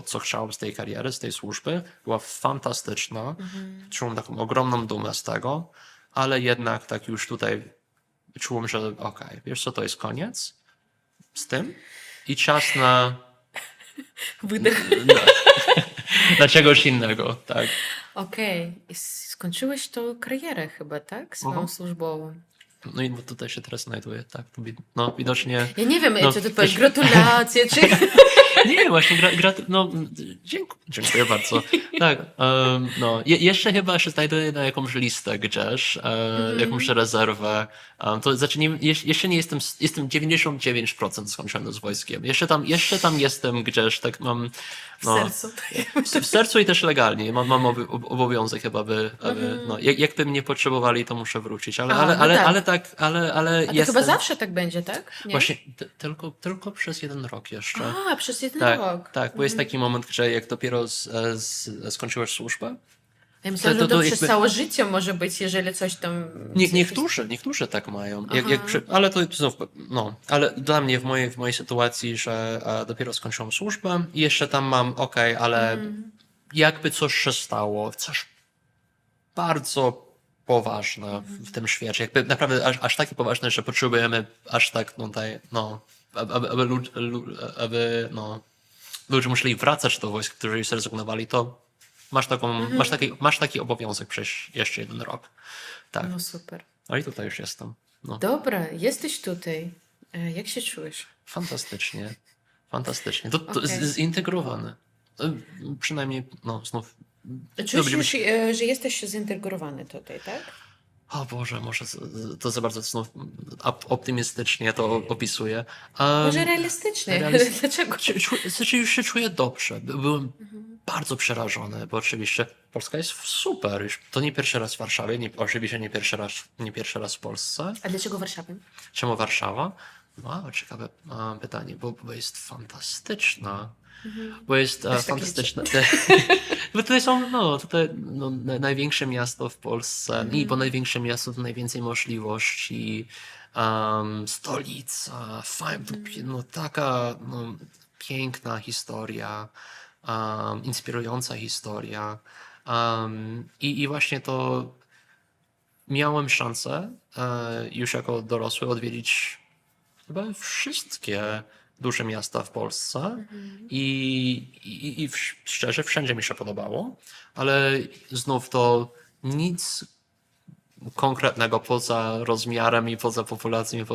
co chciałem z tej kariery, z tej służby. Była fantastyczna. Czułem taką ogromną dumę z tego, ale jednak tak już tutaj czułem, że okej, wiesz co, to jest koniec z tym i czas na Wydech. na czegoś innego, tak. Okej. I skończyłeś tą karierę chyba, tak? Swoją służbową. No i tutaj się teraz znajduję, tak. Widocznie... Ja nie wiem, No, co ty powiesz, gratulacje, czy... Nie, właśnie, dziękuję bardzo. Tak, jeszcze chyba się znajduję na jakąś listę gdzieś, jakąś rezerwę. To znaczy, jeszcze nie jestem 99% skończony z wojskiem. Jeszcze tam jestem gdzieś, tak mam... W sercu. W sercu i też legalnie. Mam obowiązek chyba, jakby mnie potrzebowali, to muszę wrócić. Ale A to jestem... chyba zawsze tak będzie, tak? Nie? Właśnie, tylko przez 1 rok jeszcze. Przez 1 Tak, rok. tak, bo jest taki moment, że jak dopiero skończyłeś służbę, Ja myślałam, że to przez całe życie może być, jeżeli coś tam... niektórzy tak mają. Ale to znów, ale dla mnie w mojej sytuacji, że dopiero skończyłem służbę i jeszcze tam mam, ale jakby coś się stało, coś bardzo poważne w tym świecie, jakby naprawdę aż takie poważne, że potrzebujemy aż tak, aby ludzie musieli wracać do wojsk, którzy już zrezygnowali, to masz taki obowiązek przejść jeszcze 1 rok. Tak. No super. No i tutaj już jestem. No. Dobra, jesteś tutaj. Jak się czujesz? Fantastycznie. Fantastycznie. To Okej. zintegrowany. Przynajmniej, znów Czujesz, że jesteś zintegrowany tutaj, tak? O Boże, może to za bardzo znów optymistycznie to opisuję. Może realistycznie. Dlaczego? Znaczy już się czuję dobrze. Byłem bardzo przerażony, bo oczywiście Polska jest super. Już to nie pierwszy raz w Warszawie, oczywiście nie pierwszy raz w Polsce. A dlaczego Warszawy? Czemu Warszawa? Wow, ciekawe pytanie, bo jest fantastyczna. Bo jest tak fantastyczna. Bo tutaj są, największe miasto w Polsce i bo największe miasto to najwięcej możliwości, stolica, taka piękna historia, inspirująca historia. I właśnie to miałem szansę już jako dorosły odwiedzić chyba wszystkie duże miasta w Polsce i szczerze wszędzie mi się podobało, ale znów to nic konkretnego poza rozmiarem i poza populacją i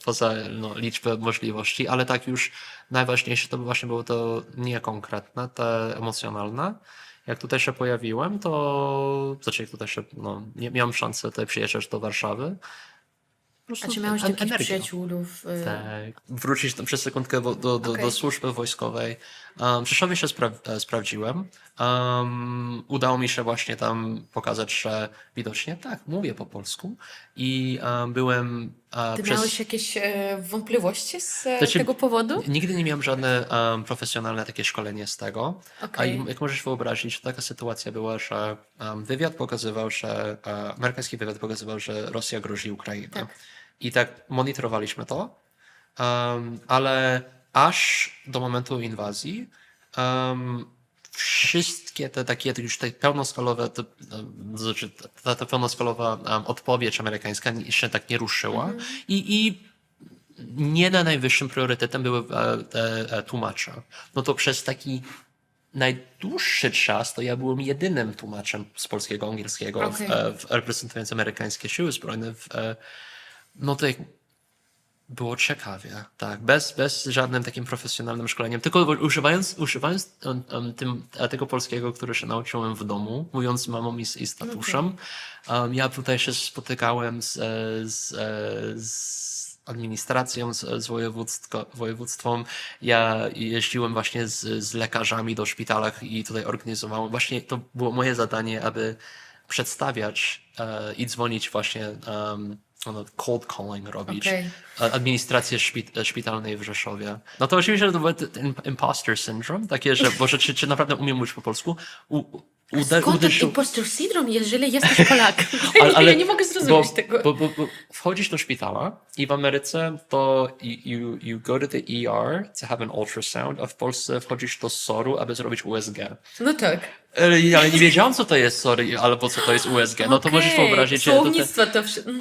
poza liczbą możliwości, ale tak już najważniejsze to właśnie było to niekonkretne, te emocjonalne. Jak tutaj się pojawiłem, jak tutaj się, nie miałem szansy tutaj przyjeżdżać do Warszawy. A czy miałeś takich przyjaciółów? Tak. Wrócić przez sekundkę do służby wojskowej. W Rzeszowie się sprawdziłem. Udało mi się właśnie tam pokazać, że widocznie tak, mówię po polsku. I byłem Ty miałeś jakieś wątpliwości z Znaczy, tego powodu? Nigdy nie miałem żadne profesjonalne takie szkolenie z tego. Okej. Jak możesz wyobrazić, taka sytuacja była, że wywiad pokazywał, że amerykański wywiad pokazywał, że Rosja grozi Ukrainie. Tak. I tak monitorowaliśmy to, ale aż do momentu inwazji wszystkie te takie już te pełnoskalowe, znaczy ta pełnoskalowa odpowiedź amerykańska się tak nie ruszyła i nie na najwyższym priorytetem były te tłumacze. No to przez taki najdłuższy czas to ja byłem jedynym tłumaczem z polskiego, angielskiego reprezentującym amerykańskie siły zbrojne. No to jak było ciekawie, tak, bez żadnym takim profesjonalnym szkoleniem, tylko używając tego polskiego, który się nauczyłem w domu, mówiąc z mamą i z tatuszem. Ja tutaj się spotykałem z administracją, z województwem. Ja jeździłem właśnie z lekarzami do szpitalach i tutaj organizowałem. Właśnie to było moje zadanie, aby przedstawiać i dzwonić właśnie cold calling robić. Administrację szpitalnej w Rzeszowie. No to oczywiście to był ten imposter syndrome, takie, że Boże, czy naprawdę umiem mówić po polsku? Skąd ten impostor syndrome, jeżeli jesteś Polak? Ja nie mogę zrozumieć tego. Bo wchodzisz do szpitala i w Ameryce to you go to the ER to have an ultrasound, a w Polsce wchodzisz do SOR-u, aby zrobić USG. No tak. Ja nie wiedziałam, co to jest SOR albo co to jest USG. No to możesz wyobrazić, że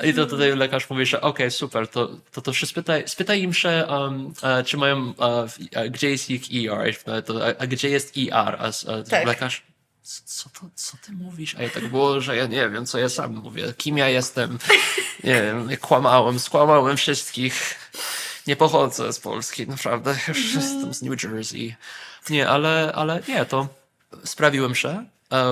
i to tutaj lekarz mówi, że okej, super, to się spytaj im się, czy mają, gdzie jest ich ER, a gdzie jest ER, Tak. lekarz, co ty mówisz? A ja tak było, że ja nie wiem, co ja sam mówię, kim ja jestem, nie wiem, skłamałem wszystkich, nie pochodzę z Polski, naprawdę, już jestem z New Jersey. Nie, ale nie, to sprawiłem się,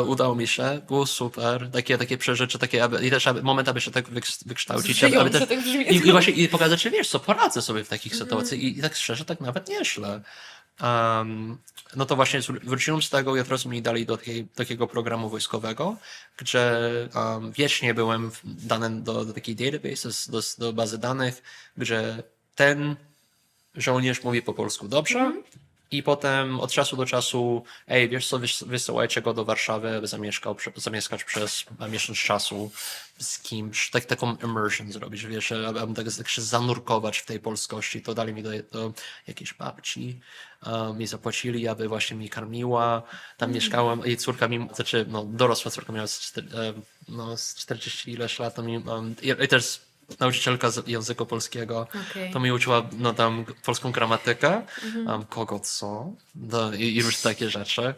udało mi się, było super, takie przeżycie, i też moment, aby się tak wykształcić, aby też, tak brzmi. i właśnie i pokazać, że wiesz co, poradzę sobie w takich sytuacjach i tak szczerze, tak nawet nieźle. No to właśnie wróciłem z tego i od razu mi dali do takiego programu wojskowego, gdzie wiecznie byłem dany do takiej database, do bazy danych, gdzie ten żołnierz mówi po polsku dobrze i potem od czasu do czasu, wiesz co, wysyłajcie go do Warszawy, aby zamieszkać przez miesiąc czasu z kimś, taką immersion zrobić, wiesz, aby tak się zanurkować w tej polskości. To dali mi do jakiejś babci, mi zapłacili, aby właśnie mi karmiła. Tam mieszkałem, jej córka dorosła córka miała z 40 ileś lat, i też nauczycielka z języka polskiego, to mi uczyła tam polską gramatykę, kogo co, i już takie rzeczy.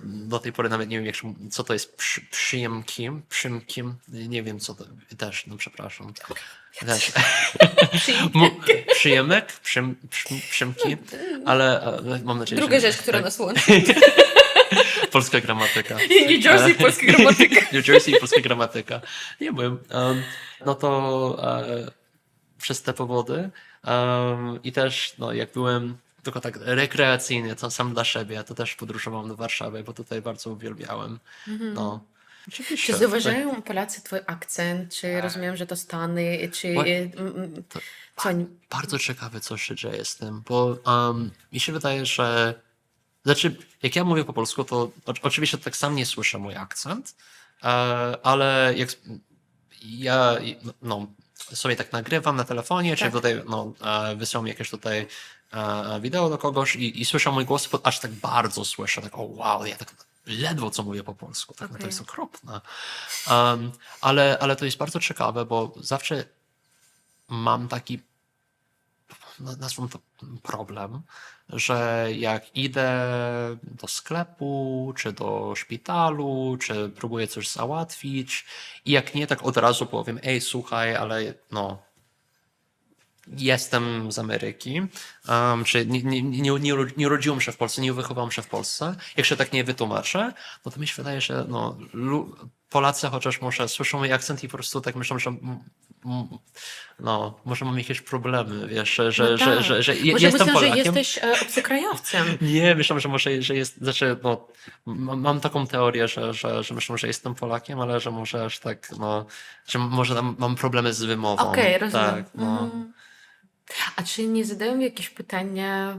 do tej pory nawet nie wiem, co to jest przymkiem, nie wiem co to, też, no przepraszam. Też. Przyjemek, przymki, ale mam nadzieję, Druga że... rzecz, która tak. nas łączy. Polska gramatyka. New Jersey, polska gramatyka. New Jersey i polska gramatyka. Nie wiem. No to przez te powody i też no, jak byłem tylko tak rekreacyjnie, to sam dla siebie, to też podróżowałem do Warszawy, bo tutaj bardzo uwielbiałem. No, oczywiście. Czy zauważają Polacy twój akcent? Czy rozumiem, że to Stany? Czy co? Bardzo ciekawe, co się dzieje z tym, bo mi się wydaje, że znaczy, jak ja mówię po polsku, to oczywiście tak sam nie słyszę mój akcent, ale jak ja no, sobie tak nagrywam na telefonie, czy Tak. tutaj wysyłam jakieś tutaj wideo do kogoś i słyszę mój głos, aż tak bardzo słyszę, tak o wow, ja tak ledwo co mówię po polsku, tak, no to Okej. jest okropne. Ale to jest bardzo ciekawe, bo zawsze mam taki nazwę to problem, że jak idę do sklepu, czy do szpitalu, czy próbuję coś załatwić i jak nie, tak od razu powiem, ej, słuchaj, ale no, jestem z Ameryki, czy nie urodziłem się w Polsce, nie wychowałem się w Polsce. Jak się tak nie wytłumaczę, no to mi się wydaje, że no, Polacy chociaż może słyszą mój akcent i po prostu tak myślą, że no, może mam jakieś problemy, wiesz, że Tak. że Może jestem myślę, że Polakiem. jesteś obcokrajowcem. Nie, myślę, że może, że jest, znaczy, no, mam taką teorię, że myślę, że jestem Polakiem, ale że może aż tak, no, że może tam mam problemy z wymową. Okej, rozumiem. Tak, no. Mhm. A czy nie zadają jakieś pytania,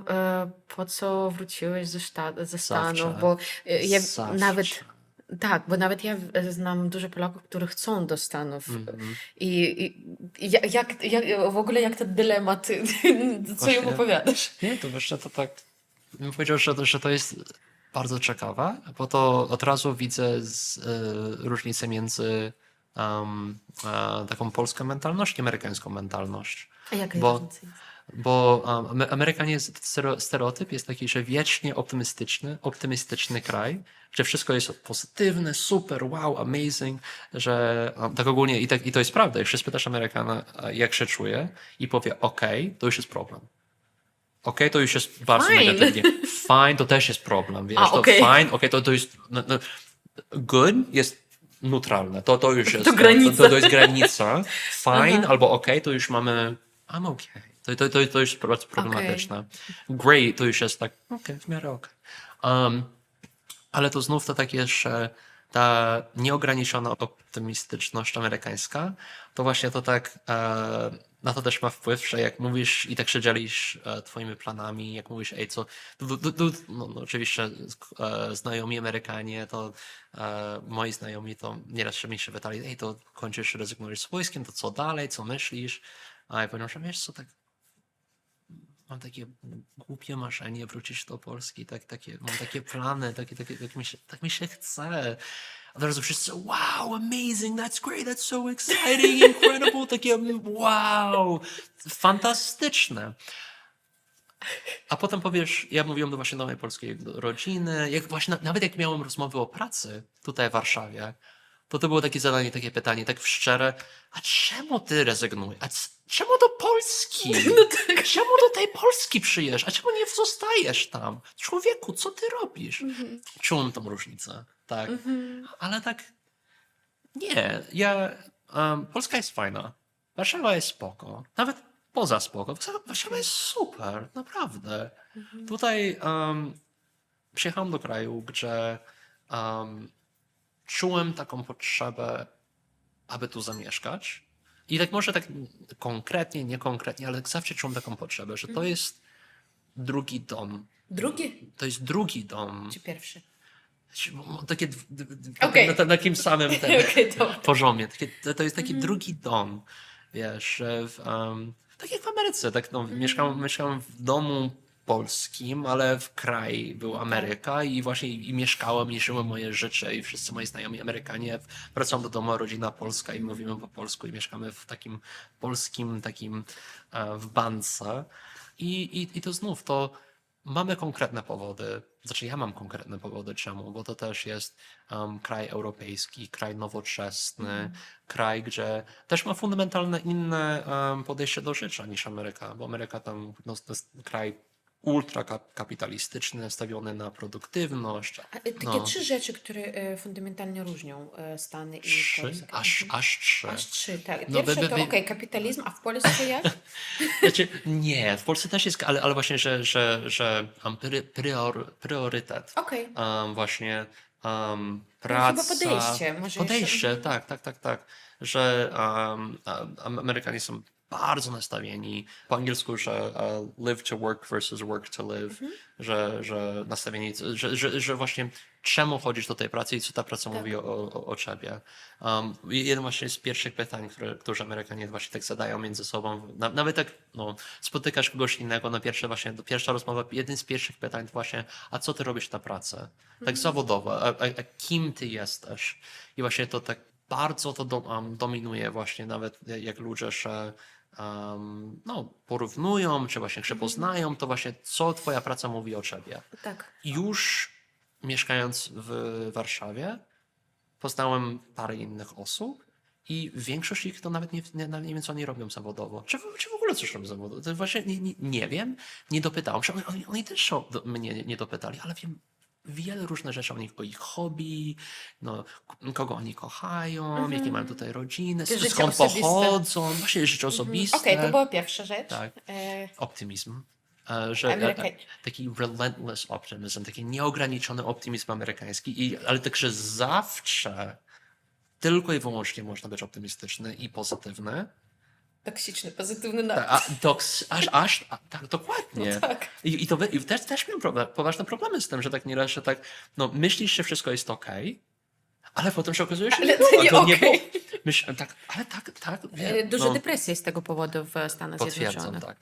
po co wróciłeś ze Stanów? Zawsze. Bo ja Zawsze. nawet tak, bo nawet ja znam dużo Polaków, którzy chcą do Stanów. Mhm. I w ogóle jak ten dylemat, co Właśnie. im opowiadasz? Nie, to jeszcze to tak, bym powiedział, że to jest bardzo ciekawe, bo to od razu widzę różnicę między taką polską mentalność i amerykańską mentalność. A jaka Bo- różnica jest? Bo Amerykanie jest stereotyp jest taki, że wiecznie optymistyczny kraj, że wszystko jest pozytywne, super, wow, amazing, że tak ogólnie i to jest prawda. Jak się spytasz Amerykana, jak się czuje i powie okej, to już jest problem. Okej, to już jest bardzo Fine. negatywnie. Fine, to też jest problem, wiesz. A, To okej. fine, to jest good jest neutralne. To już jest. To granica. To jest granica. Fine Aha. albo okej, to już mamy I'm okay. To już jest problematyczne. Great to już jest tak, w miarę okej. Ale to znów to tak jest, że ta nieograniczona optymistyczność amerykańska, to właśnie to tak na to też ma wpływ, że jak mówisz i tak się dzielisz twoimi planami, jak mówisz, ej, co... No, oczywiście znajomi Amerykanie, to moi znajomi to nieraz się mi się pytali, ej, to kończysz, rezygnujesz z wojskiem, to co dalej, co myślisz? A ja powiedziałem, że wiesz co, tak mam takie głupie marzenie wrócić do Polski, mam takie plany, tak mi się chce. A teraz wszyscy, wow, amazing, that's great, that's so exciting, incredible, takie wow, fantastyczne. A potem powiesz, ja mówiłem właśnie do mojej polskiej rodziny, nawet jak miałem rozmowy o pracy tutaj w Warszawie, to było takie zadanie, takie pytanie, tak w szczere, a czemu ty rezygnujesz? Czemu do Polski? Czemu do tej Polski przyjeżdżasz? A czemu nie zostajesz tam? Człowieku, co ty robisz? Czułem tą różnicę, tak. Ale tak, nie, Polska jest fajna. Warszawa jest spoko. Nawet poza spoko. Warszawa jest super, naprawdę. Tutaj przyjechałem do kraju, gdzie czułem taką potrzebę, aby tu zamieszkać. I tak może tak konkretnie, niekonkretnie, ale zawsze czułem taką potrzebę, że to jest drugi dom. Drugi To jest drugi dom. czy pierwszy? Takie Okej. na takim samym Okej, dobra. poziomie. To jest taki drugi dom. Wiesz, że tak jak w Ameryce. Tak, no, mieszkałem w domu polskim, ale w kraj był Ameryka i właśnie i mieszkałem, i żyłem moje życie i wszyscy moi znajomi Amerykanie. Wracam do domu, rodzina polska i mówimy po polsku i mieszkamy w takim polskim, w bańce. I to znów, to mamy konkretne powody, znaczy ja mam konkretne powody czemu, bo to też jest kraj europejski, kraj nowoczesny, kraj, gdzie też ma fundamentalne inne podejście do życia niż Ameryka, bo Ameryka tam no, to jest kraj ultrakapitalistyczny, nastawiony na produktywność. Takie No, 3 rzeczy, które fundamentalnie różnią Stany i trzy, Polskę. aż trzy. Aż 3, tak. No, Pierwsze to kapitalizm, a w Polsce jak? Znaczy, nie, w Polsce też jest, ale właśnie, że priorytet. Okej. Właśnie chyba praca. podejście, może Podejście, jeszcze. tak. Że Amerykanie są bardzo nastawieni, po angielsku, że live to work versus work to live, że nastawieni, że właśnie czemu chodzisz do tej pracy i co ta praca mówi o ciebie. Jeden właśnie z pierwszych pytań, które Amerykanie właśnie tak zadają między sobą, nawet jak no, spotykasz kogoś innego na pierwsza rozmowa, jeden z pierwszych pytań to właśnie, a co ty robisz na pracę? Tak zawodowo, a kim ty jesteś? I właśnie to tak bardzo to dominuje właśnie nawet jak ludzie się no, porównują, czy właśnie się poznają, to właśnie co twoja praca mówi o ciebie. Tak. Już mieszkając w Warszawie poznałem parę innych osób i większość ich to nawet nie wiem, co oni robią zawodowo. Czy w ogóle coś robią zawodowo. To właśnie nie wiem, nie dopytałem się. Oni też się mnie nie dopytali, ale wiem wiele różnych rzeczy o ich hobby, no, kogo oni kochają, jakie mają tutaj rodziny, Życie skąd osobiste. pochodzą, właśnie życie osobiste. Okej, to była pierwsza rzecz. Tak. E, Optymizm. Że Amerykanie. taki relentless optimism, taki nieograniczony optymizm amerykański, ale także zawsze tylko i wyłącznie można być optymistyczny i pozytywny. Toksyczny, pozytywny Tak, napis. tak, dokładnie. No tak. I też miałem poważne problemy z tym, że tak nieraz, że tak, no myślisz, że wszystko jest okej, ale potem się okazuje, że Ale to nie okej. było. Tak, ale tak. Dużo depresji z tego powodu w Stanach Potwierdzam, Zjednoczonych. tak.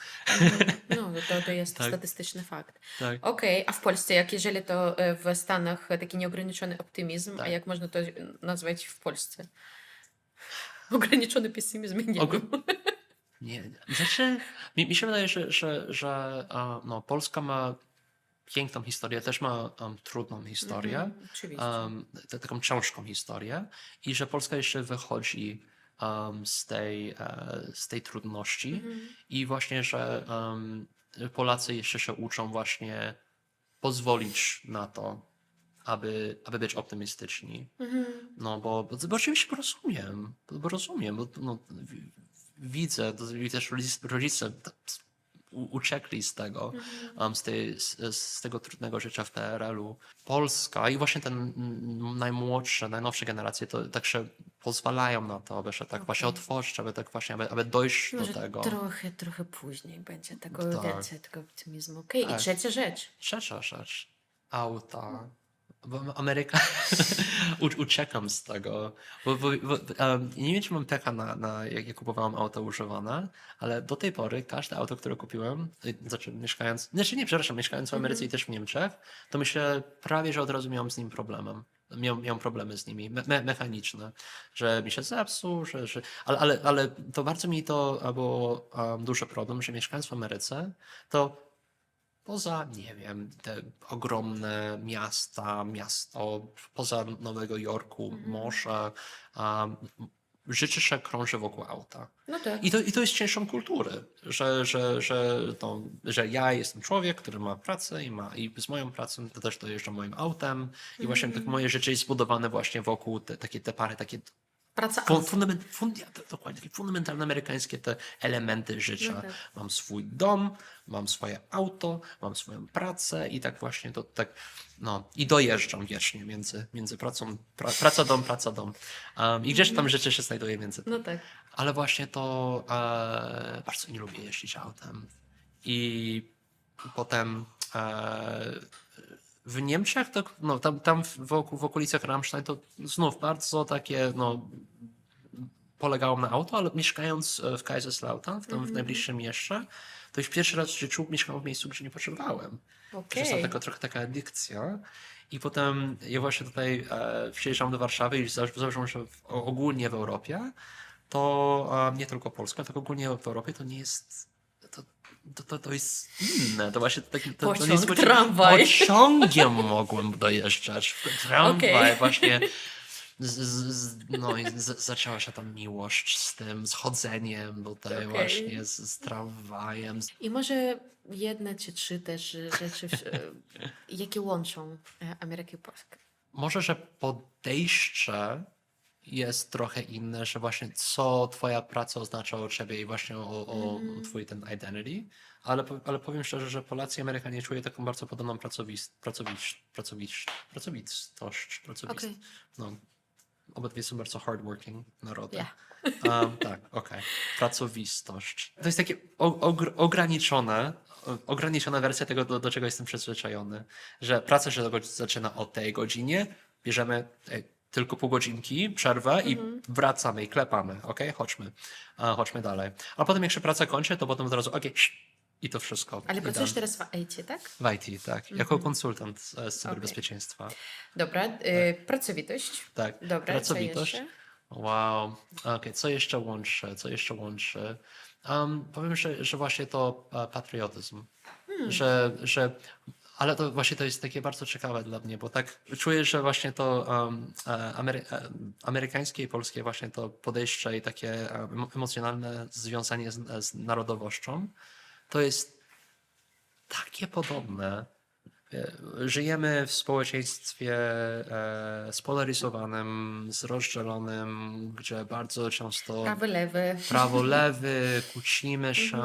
No, to jest Tak. statystyczny fakt. Tak. Okej, a w Polsce, jeżeli to w Stanach taki nieograniczony optymizm, a Tak. jak można to nazwać w Polsce? Ograniczony pesymizm, nie wiem. Nie, znaczy, mi się wydaje, że no, Polska ma piękną historię, też ma trudną historię, Oczywiście. taką ciężką historię i że Polska jeszcze wychodzi z tej trudności i właśnie, że Polacy jeszcze się uczą właśnie pozwolić na to, aby być optymistyczni. No bo oczywiście rozumiem, bo no, widzę, i też rodzice uciekli z tego, z tego trudnego życia w PRL-u. Polska i właśnie ten najnowsze generacje to tak się pozwalają na to, aby się tak właśnie otworzyć, aby tak właśnie, aby dojść Może do tego. trochę później będzie tego Tak. więcej, tego optymizmu. Okej, Tak. i trzecia rzecz. Trzecia rzecz. Auta. Bo Ameryka... Uciekam z tego. Nie wiem, czy mam peka jak ja kupowałem auto używane, ale do tej pory każde auto, które kupiłem, mieszkając w Ameryce i też w Niemczech, to myślę prawie, że od razu miałem z nim problemem. Miałem problemy z nimi, mechaniczne, że mi się zepsuł, ale to bardzo mi to było duży problem, że mieszkając w Ameryce, to poza, nie wiem, te ogromne miasto, poza Nowego Jorku, morze, życie się krąży wokół auta. No tak. I to jest częścią kultury, że ja jestem człowiek, który ma pracę i z moją pracą to też dojeżdżam moim autem i właśnie tak moje życie jest zbudowane właśnie wokół te pary, takie Praca dokładnie, takie fundamentalne amerykańskie te elementy życia. No tak. Mam swój dom, mam swoje auto, mam swoją pracę i tak właśnie to tak, no i dojeżdżam wiecznie między pracą, praca, dom. I gdzieś tam życie się znajduje między tym. No tak. Ale właśnie to bardzo nie lubię jeździć autem. I potem w Niemczech, to, no, tam w okolicach Ramstein to znów bardzo takie, no, polegało na auto, ale mieszkając w Kaiserslautern, w najbliższym mieście, to już pierwszy raz w życiu mieszkałem w miejscu, gdzie nie potrzebowałem. To jest trochę taka adykcja. I potem ja właśnie tutaj przyjeżdżam do Warszawy i założyłem, że ogólnie w Europie, to nie tylko Polska, tylko ogólnie w Europie to nie jest... to jest inne. To właśnie taki to Pociąg, nie jest tramwaj. Pociągiem mogłem dojeżdżać. Tramwaj Okej. właśnie. No i zaczęła się tam miłość z tym, z chodzeniem tutaj Okej. właśnie, z tramwajem. I może jedna czy trzy też rzeczy, jakie łączą Amerykę i Polskę. Może, że podejście jest trochę inne, że właśnie co twoja praca oznacza o ciebie i właśnie o twój ten identity, ale powiem szczerze, że Polacy i Amerykanie czuję taką bardzo podobną pracowitość. Okej. No, obydwie są bardzo hardworking narody. Ja. Tak, okej. Pracowistość. To jest takie ograniczona wersja tego, do czego jestem przyzwyczajony. Że praca się zaczyna o tej godzinie, bierzemy tylko pół godzinki, przerwę i wracamy i klepamy. Okej, chodźmy dalej. A potem jak się praca kończy, to potem od razu i to wszystko. Ale I pracujesz done. teraz w IT, tak? W IT, tak. Jako konsultant z cyberbezpieczeństwa. Dobra, pracowitość. Tak, Dobra, pracowitość. co jeszcze? Wow. Okej, co jeszcze łączy? Powiem, że właśnie to patriotyzm. Ale to właśnie to jest takie bardzo ciekawe dla mnie, bo tak czuję, że właśnie to amerykańskie i polskie właśnie to podejście i takie emocjonalne związanie z narodowością, to jest takie podobne. Żyjemy w społeczeństwie spolaryzowanym, rozdzielonym, gdzie bardzo często Prawy, lewy. prawo, lewy, kłócimy się,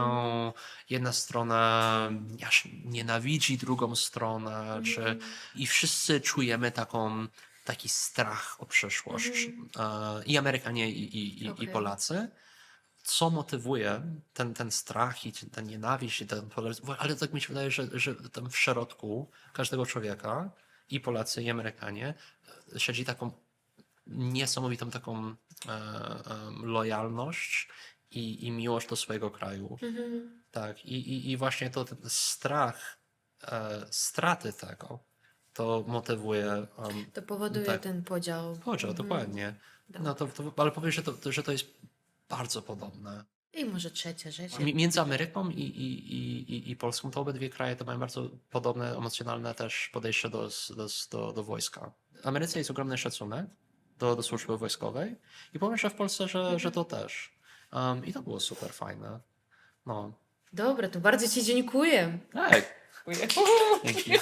jedna strona nienawidzi drugą stronę, i wszyscy czujemy taki strach o przyszłość. I Amerykanie, i Okej. Polacy. Co motywuje ten strach i tę nienawiść i ten polaryzm, ale tak mi się wydaje, że tam w środku każdego człowieka, i Polacy, i Amerykanie, siedzi taką niesamowitą taką lojalność i miłość do swojego kraju. Tak, i właśnie to ten strach straty tego, to motywuje To powoduje tak. ten podział. Podział, dokładnie. No ale powiem, że to jest bardzo podobne. I może trzecia rzecz. Między Ameryką i Polską to obydwie kraje to mają bardzo podobne emocjonalne też podejście do wojska. W Ameryce jest ogromny szacunek do służby wojskowej i powiem, że w Polsce, że to też. I to było super fajne. No. Dobra, to bardzo Ci dziękuję. Tak. Dzięki.